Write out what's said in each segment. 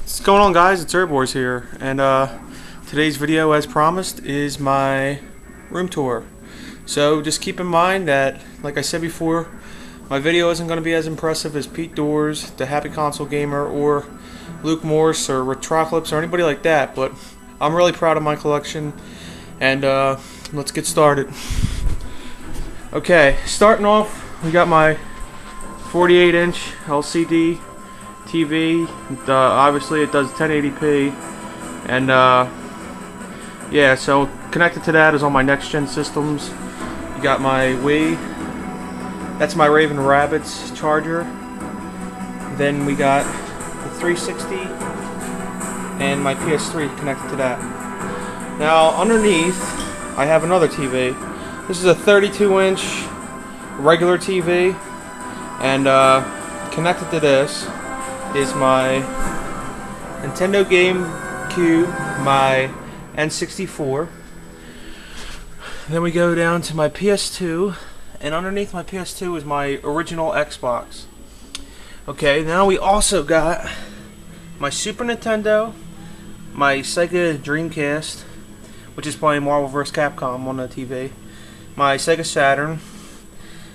What's going on, guys? It's Airboys here, and today's video, as promised, is my room tour. So just keep in mind that, like I said before, my video isn't going to be as impressive as Pete Doors, the Happy Console Gamer, or Luke Morse, or Retroclips, or anybody like that, but I'm really proud of my collection, and let's get started. Okay, starting off, we got my 48-inch LCD TV. Obviously it does 1080p, and yeah, so connected to that is all my next gen systems. You got my Wii, that's my Raven Rabbits charger. Then we got the 360 and my PS3 connected to that. Now underneath I have another TV. This is a 32-inch regular TV, and connected to this is my Nintendo GameCube, my N64. Then we go down to my PS2, and underneath my PS2 is my original Xbox. Okay, now we also got my Super Nintendo, my Sega Dreamcast, which is playing Marvel vs. Capcom on the TV, my Sega Saturn,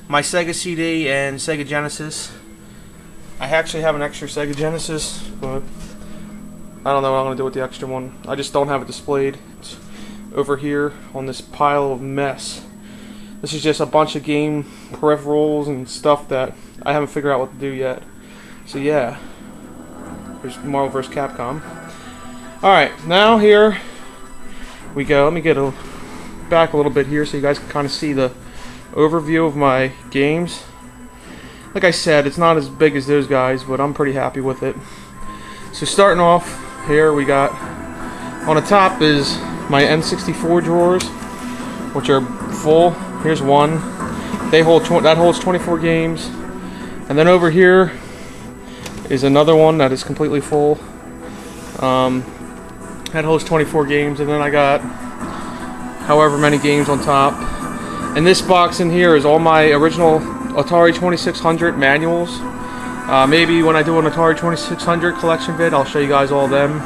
my Sega CD and Sega Genesis. I actually have an extra Sega Genesis, but I don't know what I'm going to do with the extra one. I just don't have it displayed. It's over here on this pile of mess. This is just a bunch of game peripherals and stuff that I haven't figured out what to do yet. So yeah, there's Marvel vs. Capcom. Alright, now here we go. Let me get back a little bit here so you guys can kind of see the overview of my games. Like I said, it's not as big as those guys, but I'm pretty happy with it. So starting off here, we got on the top is my N64 drawers, which are full. Here's one. They hold that holds 24 games, and then over here is another one that is completely full. That holds 24 games, and then I got however many games on top. And this box in here is all my original Atari 2600 manuals. Maybe when I do an Atari 2600 collection vid, I'll show you guys all of them.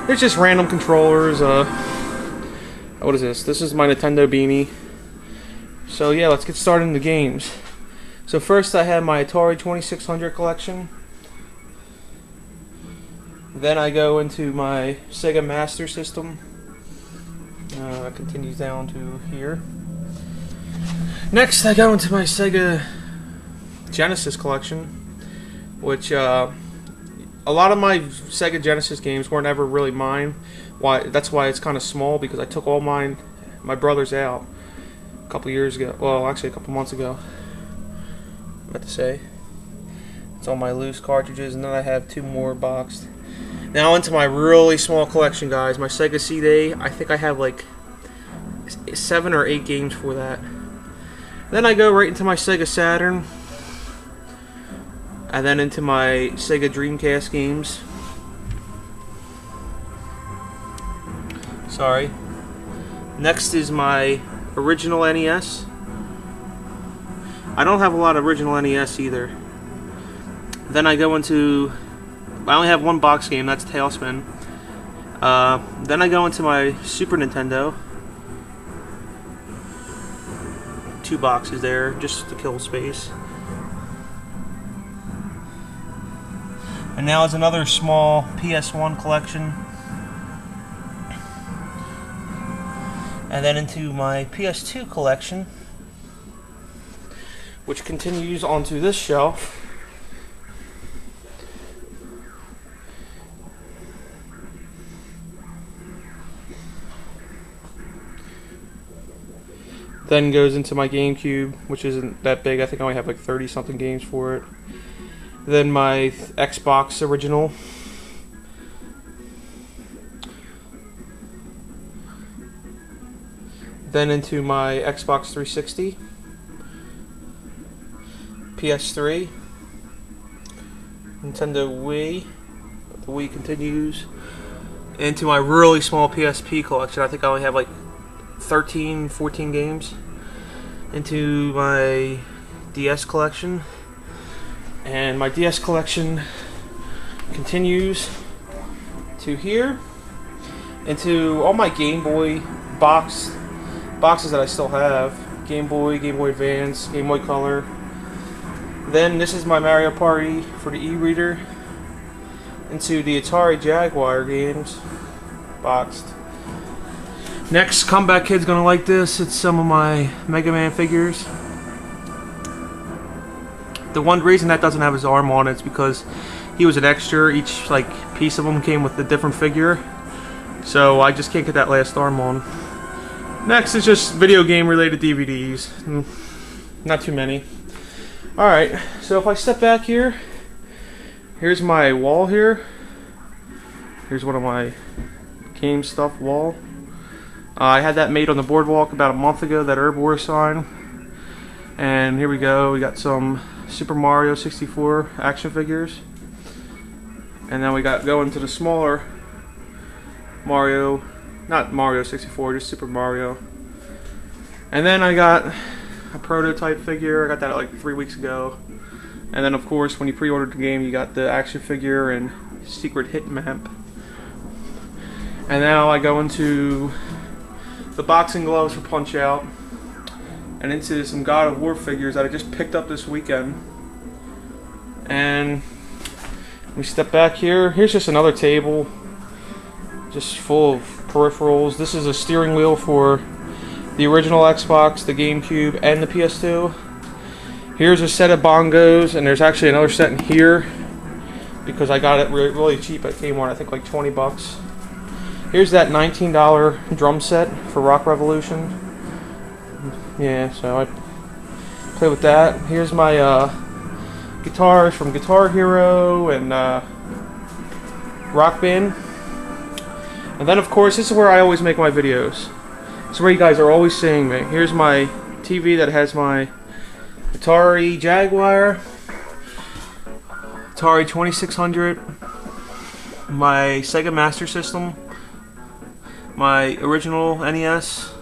There's just random controllers. What is this? This is my Nintendo beanie. So yeah, let's get started in the games. So first I have my Atari 2600 collection. Then I go into my Sega Master System. Continues down to here. Next I go into my Sega Genesis collection, which a lot of my Sega Genesis games weren't ever really mine. That's why it's kind of small, because I took all my brother's out a couple years ago. Well, actually a couple months ago. I'm about to say. It's all my loose cartridges, and then I have two more boxed. Now into my really small collection, guys. My Sega CD. I think I have like 7 or 8 games for that. Then I go right into my Sega Saturn, and then into my Sega Dreamcast games. Sorry. Next is my original NES. I don't have a lot of original NES either. Then I go into, I only have one box game, that's Tailspin. Then I go into my Super Nintendo. 2 boxes there, just to kill space. And now is another small PS1 collection. And then into my PS2 collection, which continues onto this shelf. Then goes into my GameCube, which isn't that big. I think I only have like 30 something games for it. Then my Xbox original. Then into my Xbox 360. PS3. Nintendo Wii. The Wii continues. Into my really small PSP collection. I think I only have like 13, 14 games. Into my DS collection. And my DS collection continues to here, into all my Game Boy boxes that I still have. Game Boy, Game Boy Advance, Game Boy Color. Then this is my Mario Party for the e-reader. Into the Atari Jaguar games, boxed. Next, Comeback Kid's gonna like this. It's some of my Mega Man figures. The one reason that doesn't have his arm on it is because he was an extra. Each like piece of him came with a different figure, so I just can't get that last arm on. Next is just video game related DVDs. Not too many. Alright, so if I step back here, here's my wall here. Here's one of my game stuff wall. I had that made on the boardwalk about a month ago, that Herbivore sign. And here we go, we got some Super Mario 64 action figures. And then we got going to the smaller Mario, not Mario 64, just Super Mario. And then I got a prototype figure. I got that like 3 weeks ago. And then of course when you pre-ordered the game you got the action figure and secret hit map. And now I go into the boxing gloves for Punch Out and into some God of War figures that I just picked up this weekend. And we step back here. Here's just another table just full of peripherals. This is a steering wheel for the original Xbox, the GameCube, and the PS2. Here's a set of bongos, and there's actually another set in here because I got it really cheap at Kmart, I think like 20 bucks. Here's that $19 drum set for Rock Revolution. Yeah, so I play with that. Here's my guitars from Guitar Hero and Rock Band. And then of course, this is where I always make my videos. This is where you guys are always seeing me. Here's my TV that has my Atari Jaguar, Atari 2600, my Sega Master System, my original NES,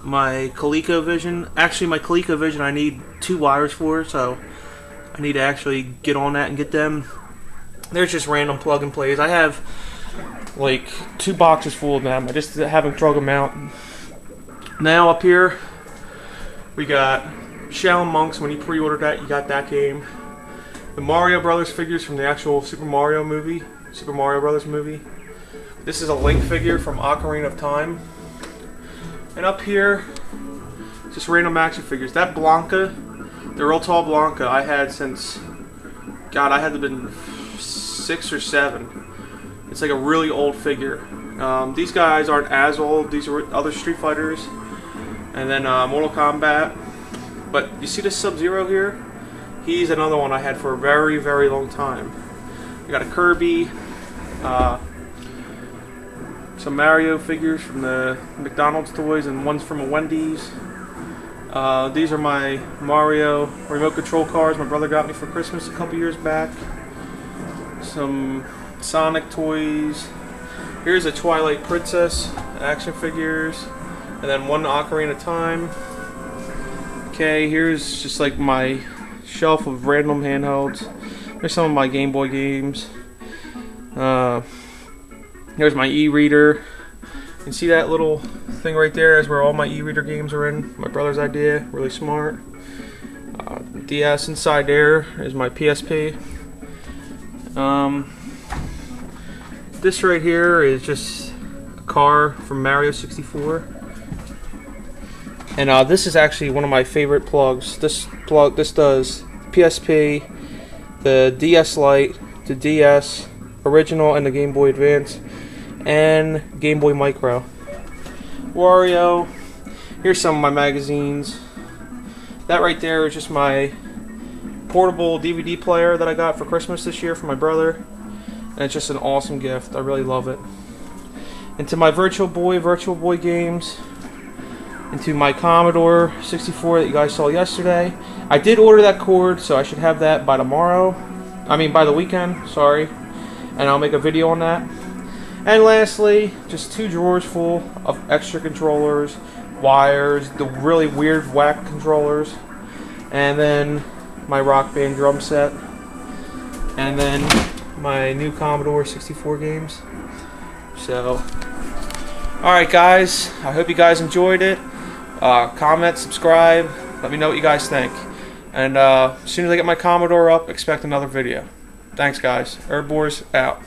my ColecoVision. Actually, my ColecoVision I need 2 wires for, so I need to actually get on that and get them. There's just random plug and plays. I have like 2 boxes full of them. I just haven't drug them out. Now up here we got Shaolin Monks. When you pre-ordered that, you got that game. The Mario Brothers figures from the actual Super Mario Brothers movie. This is a Link figure from Ocarina of Time. And up here, just random action figures. That Blanca, the real tall Blanca, I had since, God, I had to have been 6 or 7. It's like a really old figure. These guys aren't as old. These are other Street Fighters. And then Mortal Kombat. But you see this Sub-Zero here? He's another one I had for a very, very long time. I got a Kirby, some Mario figures from the McDonald's toys, and one's from a Wendy's. These are my Mario remote control cars my brother got me for Christmas a couple years back. Some Sonic toys. Here's a Twilight Princess action figures, and then one Ocarina of Time. Okay, here's just like my shelf of random handhelds. There's some of my Game Boy games. Here's my e-reader. You can see that little thing right there is where all my e-reader games are in. My brother's idea, really smart. DS inside there is my PSP. This right here is just a car from Mario 64. And this is actually one of my favorite plugs. This does PSP, the DS Lite, the DS Original, and the Game Boy Advance, and Game Boy Micro. Wario. Here's some of my magazines. That right there is just my portable DVD player that I got for Christmas this year from my brother. And it's just an awesome gift. I really love it. Into my Virtual Boy games. Into my Commodore 64 that you guys saw yesterday. I did order that cord, so I should have that by tomorrow. I mean by the weekend, sorry. And I'll make a video on that. And lastly, just 2 drawers full of extra controllers, wires, the really weird whack controllers, and then my Rock Band drum set. And then my new Commodore 64 games. So, alright guys, I hope you guys enjoyed it. Comment, subscribe, let me know what you guys think. And as soon as I get my Commodore up, expect another video. Thanks guys. Herbivores out.